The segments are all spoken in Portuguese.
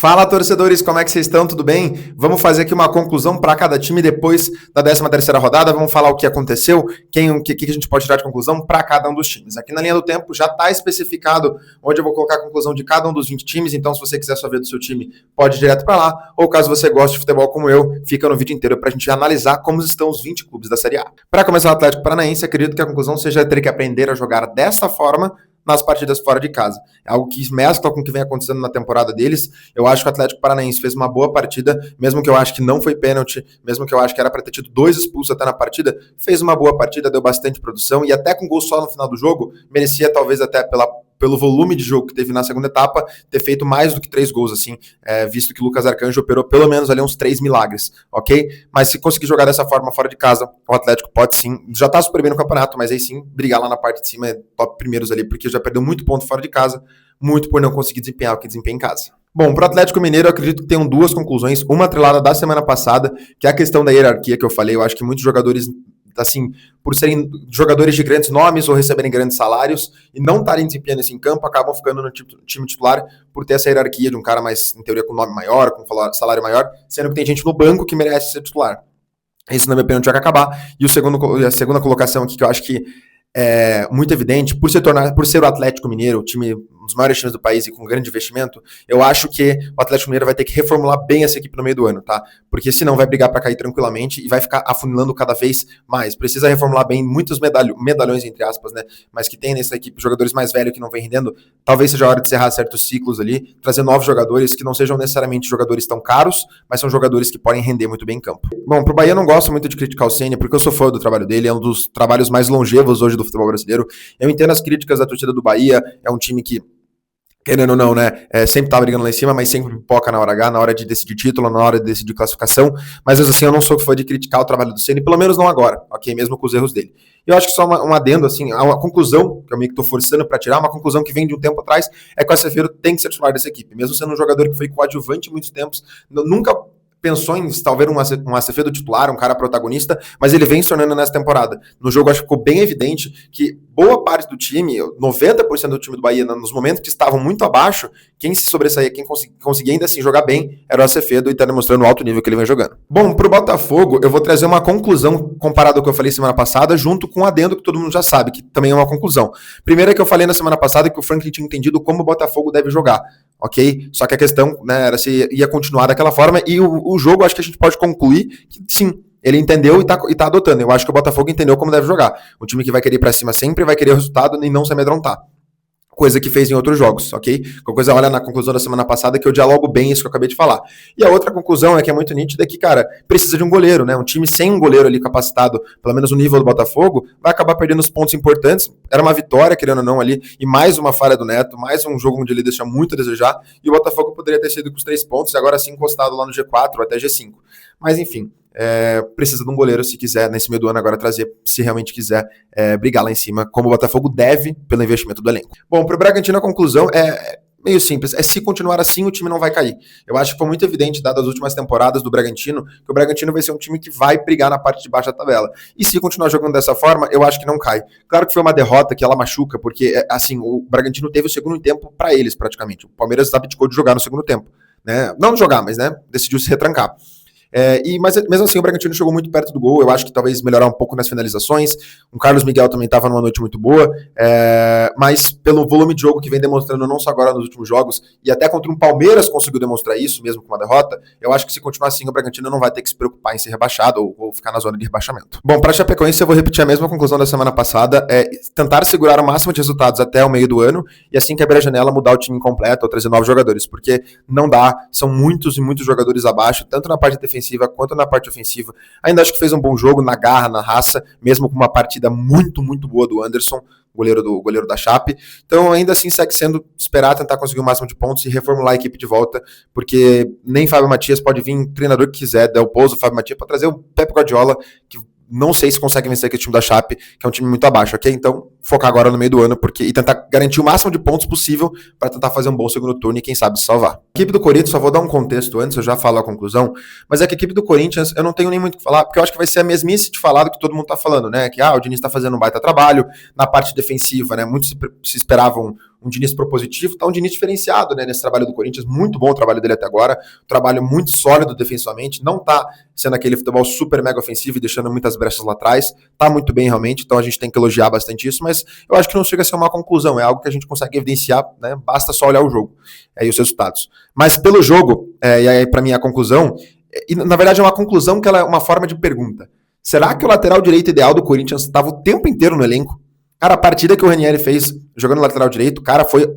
Fala, torcedores, como é que vocês estão? Tudo bem? Vamos fazer aqui uma conclusão para cada time depois da 13ª rodada. Vamos falar o que aconteceu, o que a gente pode tirar de conclusão para cada um dos times. Aqui na linha do tempo já está especificado onde eu vou colocar a conclusão de cada um dos 20 times, então se você quiser só ver do seu time, pode ir direto para lá, ou caso você goste de futebol como eu, fica no vídeo inteiro para a gente analisar como estão os 20 clubes da Série A. Para começar o Atlético Paranaense, acredito que a conclusão seja ter que aprender a jogar dessa forma nas partidas fora de casa. É algo que mescla com o que vem acontecendo na temporada deles. Eu acho que o Atlético Paranaense fez uma boa partida, mesmo que eu acho que não foi pênalti, mesmo que eu acho que era para ter tido 2 expulsos até na partida, fez uma boa partida, deu bastante produção e até com gol só no final do jogo, merecia talvez até pelo volume de jogo que teve na segunda etapa, ter feito mais do que 3 gols, assim, visto que o Lucas Arcanjo operou pelo menos ali uns 3 milagres, ok? Mas se conseguir jogar dessa forma fora de casa, o Atlético pode sim, já tá super bem no campeonato, mas aí sim, brigar lá na parte de cima, top primeiros ali, porque já perdeu muito ponto fora de casa, muito por não conseguir desempenhar o que desempenha em casa. Bom, para o Atlético Mineiro, eu acredito que tenham 2 conclusões, uma atrelada da semana passada, que é a questão da hierarquia que eu falei, eu acho que muitos jogadores, assim, por serem jogadores de grandes nomes ou receberem grandes salários e não estarem desempenhando isso em campo, acabam ficando no time titular por ter essa hierarquia de um cara mais, em teoria, com nome maior, com salário maior, sendo que tem gente no banco que merece ser titular. Isso, na minha opinião, tinha que acabar. E a segunda colocação aqui, que eu acho que é muito evidente, por ser o Atlético Mineiro, o time, um dos maiores times do país e com grande investimento, eu acho que o Atlético Mineiro vai ter que reformular bem essa equipe no meio do ano, tá? Porque senão vai brigar para cair tranquilamente e vai ficar afunilando cada vez mais. Precisa reformular bem muitos medalhões, entre aspas, né? Mas que tem nessa equipe jogadores mais velhos que não vem rendendo. Talvez seja a hora de encerrar certos ciclos ali, trazer novos jogadores que não sejam necessariamente jogadores tão caros, mas são jogadores que podem render muito bem em campo. Bom, pro Bahia eu não gosto muito de criticar o Ceni, porque eu sou fã do trabalho dele, é um dos trabalhos mais longevos hoje do futebol brasileiro. Eu entendo as críticas da torcida do Bahia, é um time que, querendo ou não, né, sempre tá brigando lá em cima, mas sempre pipoca na hora H, na hora de decidir título, na hora de decidir classificação, mas assim, eu não sou fã de criticar o trabalho do Ceni, pelo menos não agora, ok, mesmo com os erros dele. Eu acho que só um adendo, assim, uma conclusão, que eu meio que tô forçando pra tirar, uma conclusão que vem de um tempo atrás, é que o Acevedo tem que ser titular dessa equipe, mesmo sendo um jogador que foi coadjuvante em muitos tempos, nunca pensou em talvez um Acevedo titular, um cara protagonista, mas ele vem se tornando nessa temporada. No jogo, acho que ficou bem evidente que boa parte do time, 90% do time do Bahia, nos momentos que estavam muito abaixo, quem se sobressaía, quem conseguia ainda assim jogar bem, era o Acevedo e tá demonstrando o alto nível que ele vem jogando. Bom, pro Botafogo, eu vou trazer uma conclusão comparada ao que eu falei semana passada, junto com um adendo que todo mundo já sabe, que também é uma conclusão. Primeiro é que eu falei na semana passada que o Franklin tinha entendido como o Botafogo deve jogar, ok? Só que a questão, né, era se ia continuar daquela forma, e o jogo, acho que a gente pode concluir que sim, ele entendeu e tá adotando. Eu acho que o Botafogo entendeu como deve jogar. Um time que vai querer ir pra cima sempre, vai querer o resultado e não se amedrontar. Coisa que fez em outros jogos, ok? Qualquer coisa, olha na conclusão da semana passada que eu dialogo bem isso que eu acabei de falar. E a outra conclusão é que é muito nítida que, cara, precisa de um goleiro, né? Um time sem um goleiro ali capacitado, pelo menos no nível do Botafogo, vai acabar perdendo os pontos importantes. Era uma vitória, querendo ou não, ali, e mais uma falha do Neto, mais um jogo onde ele deixa muito a desejar, e o Botafogo poderia ter sido com os 3 pontos, e agora sim encostado lá no G4 ou até G5. Mas, enfim, precisa de um goleiro se quiser, nesse meio do ano agora, trazer, se realmente quiser brigar lá em cima, como o Botafogo deve pelo investimento do elenco. Bom, pro Bragantino a conclusão é meio simples, se continuar assim o time não vai cair. Eu acho que foi muito evidente, dadas as últimas temporadas do Bragantino, que o Bragantino vai ser um time que vai brigar na parte de baixo da tabela. E se continuar jogando dessa forma, eu acho que não cai. Claro que foi uma derrota que ela machuca, porque assim, o Bragantino teve o segundo tempo para eles praticamente. O Palmeiras abdicou de jogar no segundo tempo, né? Não jogar, mas né, decidiu se retrancar. Mas mesmo assim o Bragantino chegou muito perto do gol. Eu acho que talvez melhorar um pouco nas finalizações. O Carlos Miguel também estava numa noite muito boa, mas pelo volume de jogo que vem demonstrando não só agora nos últimos jogos, e até contra um Palmeiras conseguiu demonstrar isso, mesmo com uma derrota, eu acho que se continuar assim o Bragantino não vai ter que se preocupar em ser rebaixado ou ficar na zona de rebaixamento. Bom, para a Chapecoense eu vou repetir a mesma conclusão da semana passada, tentar segurar o máximo de resultados até o meio do ano, e assim que abrir a janela mudar o time completo ou trazer novos jogadores, porque não dá, são muitos e muitos jogadores abaixo, tanto na parte defensiva quanto na parte ofensiva. Ainda acho que fez um bom jogo na garra, na raça, mesmo com uma partida muito, muito boa do Anderson, goleiro da Chape. Então ainda assim segue sendo esperar tentar conseguir o máximo de pontos e reformular a equipe de volta, porque nem Fábio Matias pode vir, treinador que quiser, Del Pozo, Fábio Matias, para trazer o Pepe Guardiola, que não sei se consegue vencer aquele time da Chape, que é um time muito abaixo, ok? Então, focar agora no meio do ano e tentar garantir o máximo de pontos possível para tentar fazer um bom segundo turno e quem sabe se salvar. A equipe do Corinthians, só vou dar um contexto antes, eu já falo a conclusão, mas é que a equipe do Corinthians, eu não tenho nem muito o que falar, porque eu acho que vai ser a mesmice de falar do que todo mundo tá falando, né? Que o Diniz tá fazendo um baita trabalho na parte defensiva, né? Muitos se esperavam um Diniz propositivo, tá um Diniz diferenciado, né, nesse trabalho do Corinthians, muito bom o trabalho dele até agora, um trabalho muito sólido defensivamente, não tá sendo aquele futebol super mega ofensivo e deixando muitas brechas lá atrás, tá muito bem realmente, então a gente tem que elogiar bastante isso, mas eu acho que não chega a ser uma conclusão, é algo que a gente consegue evidenciar, né, basta só olhar o jogo e os resultados. Mas pelo jogo, e aí pra mim a conclusão, e na verdade é uma conclusão que ela é uma forma de pergunta. Será que o lateral direito ideal do Corinthians estava o tempo inteiro no elenco? Cara, a partida que o Ranieri fez jogando lateral direito, cara, foi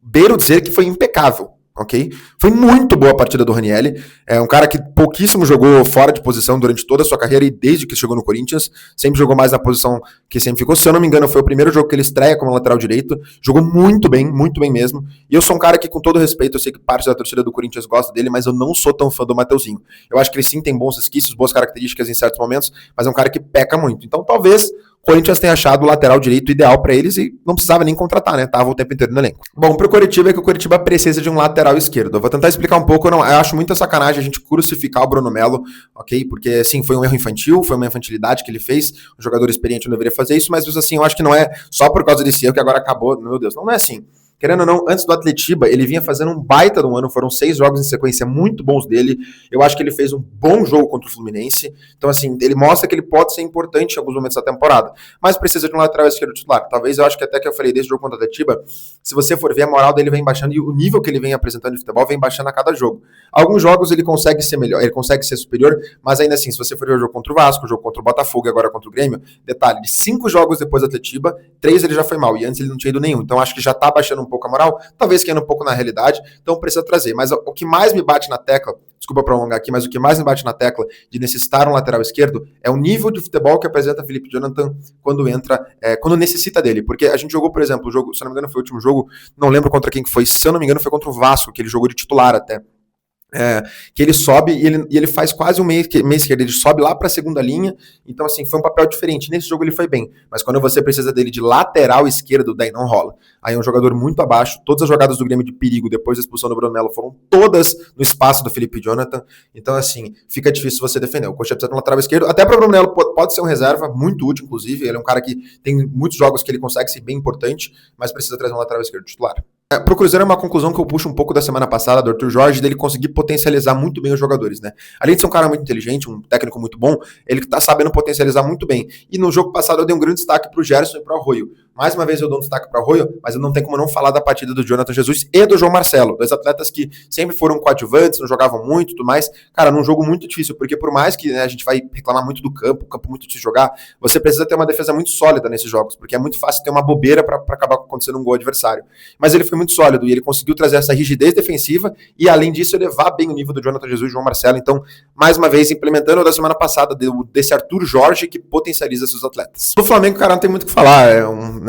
beiro dizer que foi impecável, ok? Foi muito boa a partida do Ranieri. É um cara que pouquíssimo jogou fora de posição durante toda a sua carreira e desde que chegou no Corinthians, sempre jogou mais na posição que sempre ficou. Se eu não me engano, foi o primeiro jogo que ele estreia como lateral direito. Jogou muito bem mesmo. E eu sou um cara que, com todo respeito, eu sei que parte da torcida do Corinthians gosta dele, mas eu não sou tão fã do Mateuzinho. Eu acho que ele sim tem bons resquícios, boas características em certos momentos, mas é um cara que peca muito. Então, talvez o Corinthians tenha achado o lateral direito ideal para eles e não precisava nem contratar, né? Tava o tempo inteiro no elenco. Bom, pro Coritiba é que o Coritiba precisa de um lateral esquerdo. Eu vou tentar explicar um pouco, eu acho muita sacanagem a gente crucificar o Bruno Melo, ok? Porque, sim, foi um erro infantil, foi uma infantilidade que ele fez, um jogador experiente não deveria fazer isso, mas, assim, eu acho que não é só por causa desse erro que agora acabou, meu Deus, não é assim. Querendo ou não, antes do Atletiba, ele vinha fazendo um baita de um ano, foram 6 jogos em sequência muito bons dele, eu acho que ele fez um bom jogo contra o Fluminense, então assim, ele mostra que ele pode ser importante em alguns momentos da temporada, mas precisa de um lateral esquerdo titular. Talvez eu acho que até que eu falei desse jogo contra o Atletiba, se você for ver, a moral dele vem baixando e o nível que ele vem apresentando de futebol vem baixando a cada jogo. Alguns jogos ele consegue ser melhor, ele consegue ser superior, mas ainda assim, se você for ver o jogo contra o Vasco, o jogo contra o Botafogo e agora contra o Grêmio, detalhe, de 5 jogos depois do Atletiba, 3 ele já foi mal, e antes ele não tinha ido nenhum, então acho que já tá baixando um pouco a moral, talvez caindo um pouco na realidade, então precisa trazer. Mas o que mais me bate na tecla, desculpa prolongar aqui, mas o que mais me bate na tecla de necessitar um lateral esquerdo é o nível de futebol que apresenta Felipe Jonathan quando entra, quando necessita dele. Porque a gente jogou, por exemplo, o jogo, se eu não me engano foi o último jogo, não lembro contra quem que foi, se eu não me engano foi contra o Vasco, que ele jogou de titular até. Que ele sobe e ele faz quase um meio esquerdo, ele sobe lá para a segunda linha, então assim, foi um papel diferente, nesse jogo ele foi bem, mas quando você precisa dele de lateral esquerdo, daí não rola, aí é um jogador muito abaixo, todas as jogadas do Grêmio de perigo depois da expulsão do Bruno Melo foram todas no espaço do Felipe Jonathan, então assim, fica difícil você defender, o Coxa precisa de um lateral esquerdo, até para o Bruno Melo pode ser um reserva, muito útil inclusive, ele é um cara que tem muitos jogos que ele consegue ser bem importante, mas precisa trazer um lateral esquerdo titular. Pro Cruzeiro é uma conclusão que eu puxo um pouco da semana passada do Arthur Jorge, dele conseguir potencializar muito bem os jogadores, né? Além de ser um cara muito inteligente, um técnico muito bom, ele tá sabendo potencializar muito bem. E no jogo passado eu dei um grande destaque pro Gerson e pro Arroio. Mais uma vez eu dou um destaque pro Arroio, mas eu não tenho como não falar da partida do Jonathan Jesus e do João Marcelo, dois atletas que sempre foram coadjuvantes, não jogavam muito e tudo mais. Cara, num jogo muito difícil, porque por mais que, né, a gente vai reclamar muito do campo, o campo muito difícil de jogar, você precisa ter uma defesa muito sólida nesses jogos, porque é muito fácil ter uma bobeira para acabar acontecendo um gol adversário. Mas ele foi muito sólido e ele conseguiu trazer essa rigidez defensiva e, além disso, elevar bem o nível do Jonathan Jesus e João Marcelo. Então, mais uma vez, implementando o da semana passada desse Arthur Jorge que potencializa seus atletas. Do Flamengo, cara, não tem muito o que falar.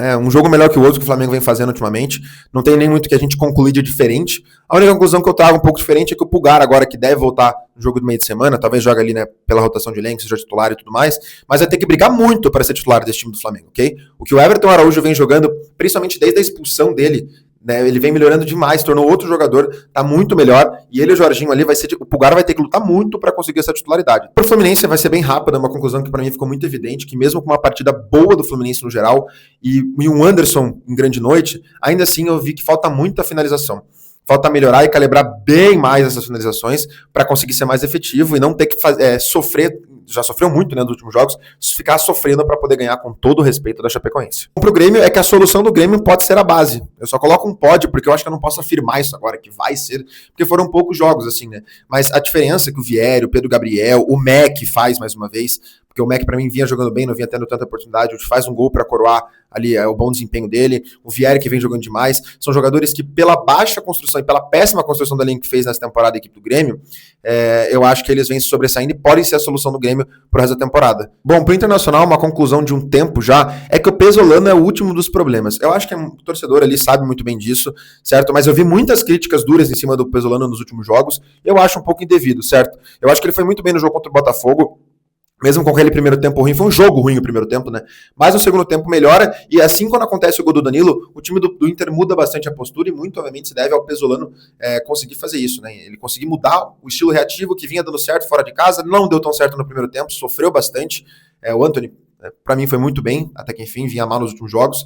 É um jogo melhor que o outro que o Flamengo vem fazendo ultimamente. Não tem nem muito que a gente concluir de diferente. A única conclusão que eu trago um pouco diferente é que o Pulgar, agora que deve voltar no jogo do meio de semana, talvez joga ali, né, pela rotação de elenco, seja titular e tudo mais, mas vai ter que brigar muito para ser titular desse time do Flamengo, ok? O que o Everton Araújo vem jogando, principalmente desde a expulsão dele, né, ele vem melhorando demais, tornou outro jogador, tá muito melhor, e ele e o Jorginho ali, o Pulgar vai ter que lutar muito para conseguir essa titularidade. Pro Fluminense vai ser bem rápido, é uma conclusão que para mim ficou muito evidente, que mesmo com uma partida boa do Fluminense no geral, e um Anderson em grande noite, ainda assim eu vi que falta muita finalização. Falta melhorar e calibrar bem mais essas finalizações para conseguir ser mais efetivo e não ter que sofrer, já sofreu muito, né, nos últimos jogos, ficar sofrendo para poder ganhar com todo o respeito da Chapecoense. Pro Grêmio é que a solução do Grêmio pode ser a base. Eu só coloco um pode porque eu acho que eu não posso afirmar isso agora, que vai ser, porque foram poucos jogos, assim, né? Mas a diferença é que o Vieri, o Pedro Gabriel, o Mac faz mais uma vez, porque o Mac para mim vinha jogando bem, não vinha tendo tanta oportunidade, faz um gol para coroar ali o bom desempenho dele, o Vieri que vem jogando demais, são jogadores que pela baixa construção e pela péssima construção da linha que fez nessa temporada a equipe do Grêmio, eu acho que eles vêm se sobressaindo e podem ser a solução do Grêmio pro resto da temporada. Bom, pro Internacional, uma conclusão de um tempo já, é que o Pesolano é o último dos problemas. Eu acho que o torcedor ali sabe muito bem disso, certo? Mas eu vi muitas críticas duras em cima do Pesolano nos últimos jogos, eu acho um pouco indevido, certo? Eu acho que ele foi muito bem no jogo contra o Botafogo, mesmo com aquele primeiro tempo ruim, foi um jogo ruim o primeiro tempo, né? Mas no segundo tempo melhora, e assim quando acontece o gol do Danilo, o time do Inter muda bastante a postura, e muito obviamente se deve ao Pesolano conseguir fazer isso, né? Ele conseguir mudar o estilo reativo que vinha dando certo fora de casa, não deu tão certo no primeiro tempo, sofreu bastante. O Antony, para mim, foi muito bem, até que enfim, vinha mal nos últimos jogos.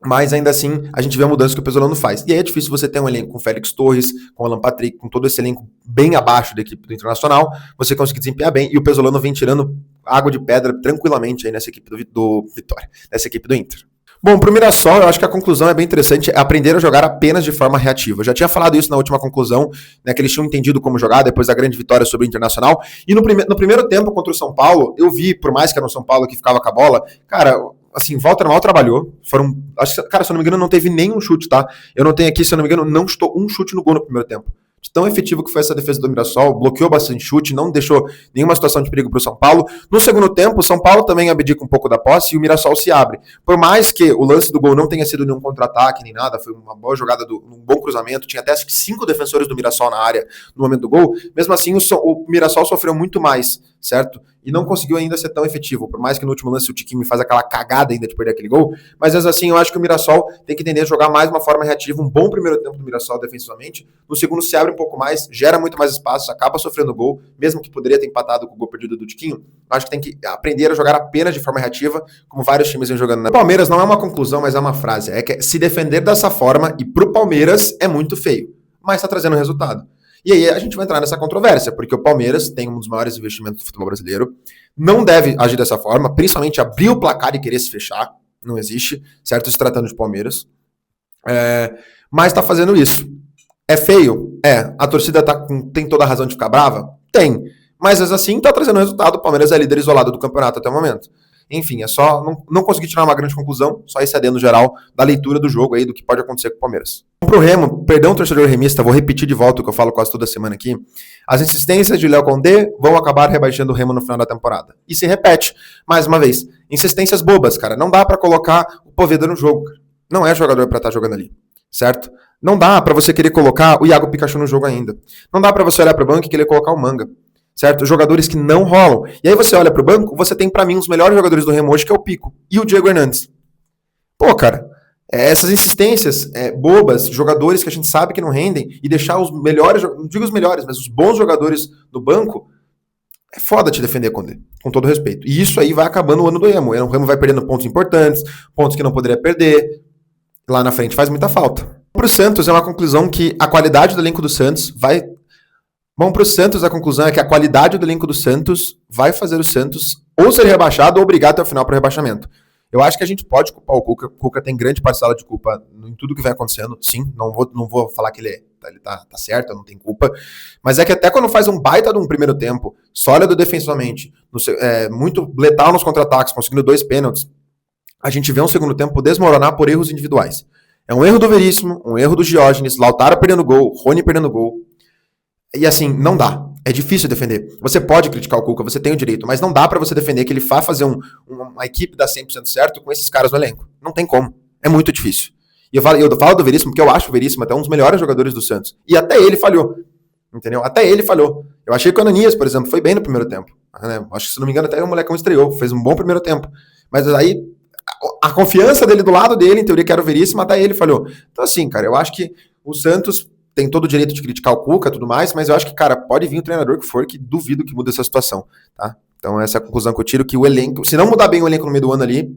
Mas ainda assim, a gente vê a mudança que o Pesolano faz. E aí é difícil você ter um elenco com Félix Torres, com Alan Patrick, com todo esse elenco bem abaixo da equipe do Internacional, você conseguir desempenhar bem. E o Pesolano vem tirando água de pedra tranquilamente aí nessa equipe do Vitória, nessa equipe do Inter. Bom, pro Mirassol, eu acho que a conclusão é bem interessante, é aprender a jogar apenas de forma reativa. Eu já tinha falado isso na última conclusão, né, que eles tinham entendido como jogar depois da grande vitória sobre o Internacional. E no primeiro tempo contra o São Paulo, eu vi, por mais que era o São Paulo que ficava com a bola, cara, assim, Walter mal trabalhou. Cara, se eu não me engano, não teve nenhum chute, tá? Eu não tenho aqui, se eu não me engano, não chutou um chute no gol no primeiro tempo. De tão efetivo que foi essa defesa do Mirassol, bloqueou bastante chute, não deixou nenhuma situação de perigo para o São Paulo. No segundo tempo, o São Paulo também abdica um pouco da posse e o Mirassol se abre. Por mais que o lance do gol não tenha sido nenhum contra-ataque nem nada, foi uma boa jogada, um bom cruzamento, tinha até acho que 5 defensores do Mirassol na área no momento do gol, mesmo assim o Mirassol sofreu muito mais, certo? E não conseguiu ainda ser tão efetivo, por mais que no último lance o Tiquinho faz aquela cagada ainda de perder aquele gol, mas mesmo assim eu acho que o Mirassol tem que entender a jogar mais de uma forma reativa, um bom primeiro tempo do Mirassol defensivamente, no segundo se abre um pouco mais, gera muito mais espaço, acaba sofrendo gol, mesmo que poderia ter empatado com o gol perdido do Tiquinho, acho que tem que aprender a jogar apenas de forma reativa, como vários times vêm jogando. O Palmeiras não é uma conclusão, mas é uma frase, é que se defender dessa forma, e pro Palmeiras é muito feio, mas tá trazendo resultado. E aí a gente vai entrar nessa controvérsia, porque o Palmeiras tem um dos maiores investimentos do futebol brasileiro, não deve agir dessa forma, principalmente abrir o placar e querer se fechar, não existe, certo? Se tratando de Palmeiras. Mas tá fazendo isso. É feio? É. A torcida tem toda a razão de ficar brava? Tem. Mas assim tá trazendo resultado, o Palmeiras é líder isolado do campeonato até o momento. Enfim, é só não consegui tirar uma grande conclusão, só esse adendo geral da leitura do jogo aí, do que pode acontecer com o Palmeiras. Pro Remo, perdão, torcedor remista, vou repetir de volta o que eu falo quase toda semana aqui. As insistências de Léo Condé vão acabar rebaixando o Remo no final da temporada. E se repete, mais uma vez, insistências bobas, cara. Não dá pra colocar o Poveda no jogo. Não é jogador pra estar jogando ali, certo? Não dá pra você querer colocar o Iago Pikachu no jogo ainda. Não dá pra você olhar pro banco e querer colocar o Manga. Certo? Jogadores que não rolam. E aí você olha pro banco, você tem pra mim os melhores jogadores do Remo hoje, que é o Pico e o Diego Hernandes. Pô, cara, essas insistências bobas, jogadores que a gente sabe que não rendem, e deixar os melhores, não digo os melhores, mas os bons jogadores do banco, é foda te defender, Condé, com todo respeito. E isso aí vai acabando o ano do Remo. O Remo vai perdendo pontos importantes, pontos que não poderia perder. Lá na frente faz muita falta. Pro Santos é uma conclusão que a qualidade do elenco do Santos vai... Bom, para o Santos, a conclusão é que a qualidade do elenco do Santos vai fazer o Santos ou ser rebaixado ou brigar até o final para o rebaixamento. Eu acho que a gente pode culpar o Cuca. O Cuca tem grande parcela de culpa em tudo que vem acontecendo. Sim, não vou falar que ele tá certo, não tem culpa. Mas é que até quando faz um baita de um primeiro tempo, sólido defensivamente, muito letal nos contra-ataques, conseguindo 2 pênaltis, a gente vê um segundo tempo desmoronar por erros individuais. É um erro do Veríssimo, um erro do Diógenes, Lautaro perdendo gol, Rony perdendo gol. E assim, não dá. É difícil defender. Você pode criticar o Cuca, você tem o direito, mas não dá pra você defender que ele vá fazer uma equipe dar 100% certo com esses caras no elenco. Não tem como. É muito difícil. E eu falo do Veríssimo porque eu acho o Veríssimo até um dos melhores jogadores do Santos. E até ele falhou. Entendeu? Até ele falhou. Eu achei que o Ananias, por exemplo, foi bem no primeiro tempo. Acho que, se não me engano, até o molecão estreou. Fez um bom primeiro tempo. Mas aí, a confiança dele do lado dele, em teoria que era o Veríssimo, até ele falhou. Então assim, cara, eu acho que o Santos tem todo o direito de criticar o Cuca e tudo mais, mas eu acho que, cara, pode vir o treinador que for, que duvido que mude essa situação, tá? Então essa é a conclusão que eu tiro, que o elenco, se não mudar bem o elenco no meio do ano ali,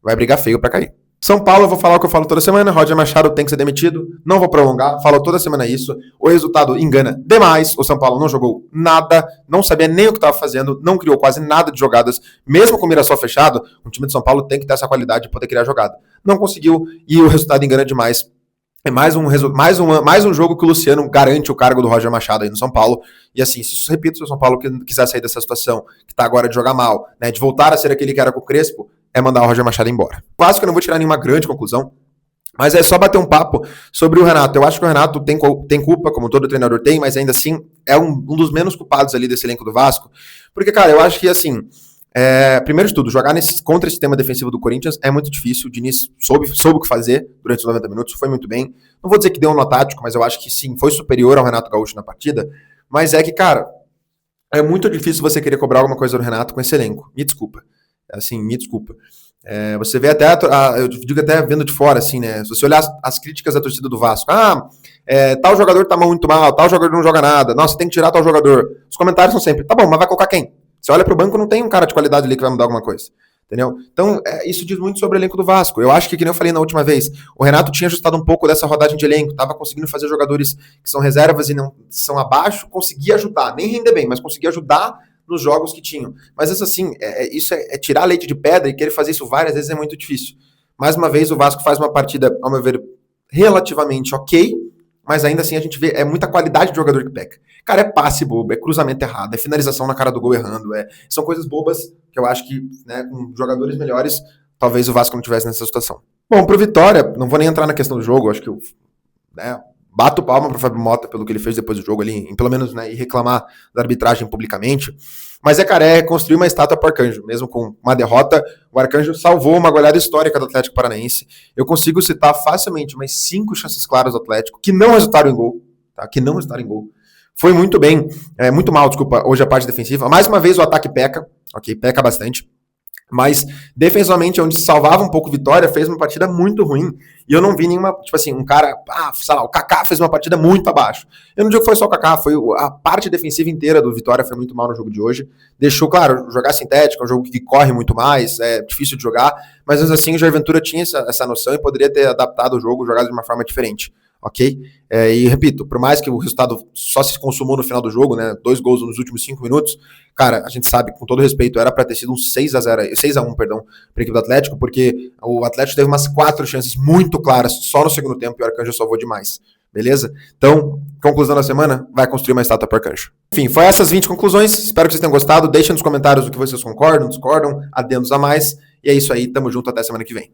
vai brigar feio pra cair. São Paulo, eu vou falar o que eu falo toda semana, Roger Machado tem que ser demitido, não vou prolongar, falo toda semana isso, o resultado engana demais, o São Paulo não jogou nada, não sabia nem o que estava fazendo, não criou quase nada de jogadas, mesmo com o Mirassol fechado, o time de São Paulo tem que ter essa qualidade de poder criar jogada. Não conseguiu, e o resultado engana demais. É mais um jogo que o Luciano garante o cargo do Roger Machado aí no São Paulo. E assim, repito, se o São Paulo quiser sair dessa situação, que tá agora de jogar mal, né, de voltar a ser aquele que era com o Crespo, é mandar o Roger Machado embora. Quase que eu não vou tirar nenhuma grande conclusão, mas é só bater um papo sobre o Renato. Eu acho que o Renato tem culpa, como todo treinador tem, mas ainda assim é um dos menos culpados ali desse elenco do Vasco. Porque, cara, eu acho que assim... primeiro de tudo, jogar contra esse sistema defensivo do Corinthians é muito difícil. O Diniz soube o que fazer durante os 90 minutos, foi muito bem. Não vou dizer que deu um nó tático, mas eu acho que sim, foi superior ao Renato Gaúcho na partida. Mas é que, cara, é muito difícil você querer cobrar alguma coisa do Renato com esse elenco. Me desculpa. Assim, me desculpa. Você vê até, eu digo até vendo de fora, assim, né? Se você olhar as críticas da torcida do Vasco, tal jogador tá muito mal, tal jogador não joga nada, nossa, tem que tirar tal jogador. Os comentários são sempre, tá bom, mas vai colocar quem? Você olha pro banco, não tem um cara de qualidade ali que vai mudar alguma coisa. entendeu? Então, isso diz muito sobre o elenco do Vasco. Eu acho que nem eu falei na última vez, o Renato tinha ajustado um pouco dessa rodagem de elenco, estava conseguindo fazer jogadores que são reservas e não são abaixo, conseguia ajudar, nem render bem, mas conseguia ajudar nos jogos que tinham. Mas isso assim, isso é tirar leite de pedra e querer fazer isso várias vezes é muito difícil. Mais uma vez, o Vasco faz uma partida, ao meu ver, relativamente ok, mas ainda assim a gente vê muita qualidade de jogador que peca. Cara, é passe bobo, é cruzamento errado, é finalização na cara do gol errando, são coisas bobas que eu acho que, né, com jogadores melhores, talvez o Vasco não tivesse nessa situação. Bom, pro Vitória, não vou nem entrar na questão do jogo, acho que eu bato palma pro Fábio Mota pelo que ele fez depois do jogo ali, em pelo menos, né, e reclamar da arbitragem publicamente. Mas construir uma estátua pro Arcanjo, mesmo com uma derrota, o Arcanjo salvou uma goleada histórica do Atlético Paranaense. Eu consigo citar facilmente umas 5 chances claras do Atlético, que não resultaram em gol, tá? Que não resultaram em gol. Foi muito bem, muito mal, desculpa, hoje a parte defensiva. Mais uma vez o ataque peca, ok, peca bastante. Mas, defensivamente, onde se salvava um pouco Vitória, fez uma partida muito ruim. E eu não vi nenhuma, tipo assim, um cara, sei lá, o Kaká fez uma partida muito abaixo. Eu não digo que foi só o Kaká, foi a parte defensiva inteira do Vitória foi muito mal no jogo de hoje. Deixou, claro, jogar sintético, é um jogo que corre muito mais, é difícil de jogar, mas assim o Jair Ventura tinha essa noção e poderia ter adaptado o jogo, jogado de uma forma diferente. Ok? E repito, por mais que o resultado só se consumou no final do jogo, né? 2 gols nos últimos 5 minutos, cara, a gente sabe, com todo respeito, era para ter sido um 6-1, perdão, para a equipe do Atlético, porque o Atlético teve umas 4 chances muito claras só no segundo tempo e o Arcanjo salvou demais. Beleza? Então, conclusão da semana, vai construir uma estátua para o Arcanjo. Enfim, foi essas 20 conclusões, espero que vocês tenham gostado, deixem nos comentários o que vocês concordam, discordam, adendos a mais, e é isso aí, tamo junto, até semana que vem.